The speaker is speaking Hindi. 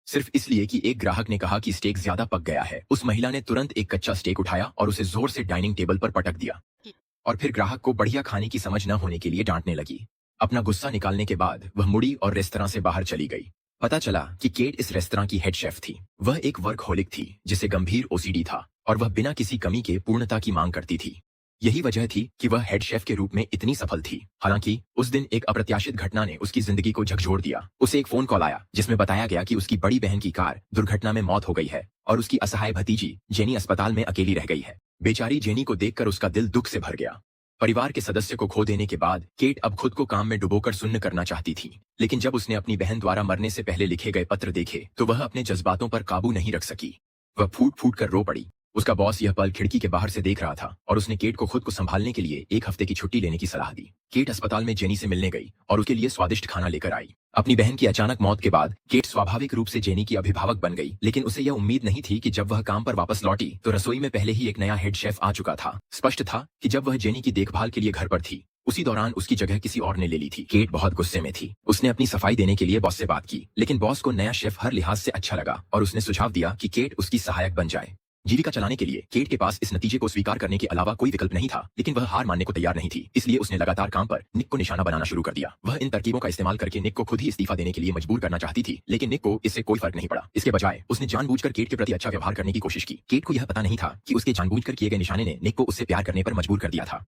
सिर्फ इसलिए कि एक ग्राहक ने कहा कि स्टेक ज्यादा पक गया है। उस महिला ने तुरंत एक कच्चा स्टेक उठाया और उसे जोर से डाइनिंग टेबल पर पटक दिया और फिर ग्राहक को बढ़िया खाने की समझ न होने के लिए डांटने लगी। अपना गुस्सा निकालने के बाद वह मुड़ी और रेस्तरां से बाहर चली गई। पता चला कि केट इस रेस्तरां की हेड शेफ थी। वह एक वर्कहोलिक थी जिसे गंभीर ओसीडी था और वह बिना किसी कमी के पूर्णता की मांग करती थी। यही वजह थी कि वह हेड शेफ के रूप में इतनी सफल थी। हालांकि उस दिन एक अप्रत्याशित घटना ने उसकी जिंदगी को झकझोर दिया। उसे एक फोन कॉल आया जिसमें बताया गया कि उसकी बड़ी बहन की कार दुर्घटना में मौत हो गई है और उसकी असहाय भतीजी जेनी अस्पताल में अकेली रह गई है। बेचारी जेनी को देखकर उसका दिल दुख से भर गया। परिवार के सदस्य को खो देने के बाद केट अब खुद को काम में डुबोकर शून्य करना चाहती थी। लेकिन जब उसने अपनी बहन द्वारा मरने से पहले लिखे गए पत्र देखे तो वह अपने जज्बातों पर काबू नहीं रख सकी। वह फूट फूट कर रो पड़ी। उसका बॉस यह पल खिड़की के बाहर से देख रहा था और उसने केट को खुद को संभालने के लिए 1 हफ्ते की छुट्टी लेने की सलाह दी। केट अस्पताल में जेनी से मिलने गई और उसके लिए स्वादिष्ट खाना लेकर आई। अपनी बहन की अचानक मौत के बाद केट स्वाभाविक रूप से जेनी की अभिभावक बन गई, लेकिन उसे यह उम्मीद नहीं थी कि जब वह काम पर वापस लौटी तो रसोई में पहले ही एक नया हेड शेफ आ चुका था। स्पष्ट था कि जब वह जेनी की देखभाल के लिए घर पर थी, उसी दौरान उसकी जगह किसी और ने ले ली थी। केट बहुत गुस्से में थी। उसने अपनी सफाई देने के लिए बॉस से बात की, लेकिन बॉस को नया शेफ हर लिहाज से अच्छा लगा और उसने सुझाव दिया कि केट उसकी सहायक बन जाए। जीविका चलाने के लिए केट के पास इस नतीजे को स्वीकार करने के अलावा कोई विकल्प नहीं था, लेकिन वह हार मानने को तैयार नहीं थी। इसलिए उसने लगातार काम पर निक को निशाना बनाना शुरू कर दिया। वह इन तरकीबों का इस्तेमाल करके निक को खुद ही इस्तीफा देने के लिए मजबूर करना चाहती थी, लेकिन निक को इससे कोई फर्क नहीं पड़ा। इसके बजाय उसने जानबूझकर केट के प्रति अच्छा व्यवहार करने की कोशिश की। केट को यह पता नहीं था कि उसके जानबूझकर किए गए निशाने ने निक को उससे प्यार करने पर मजबूर कर दिया था।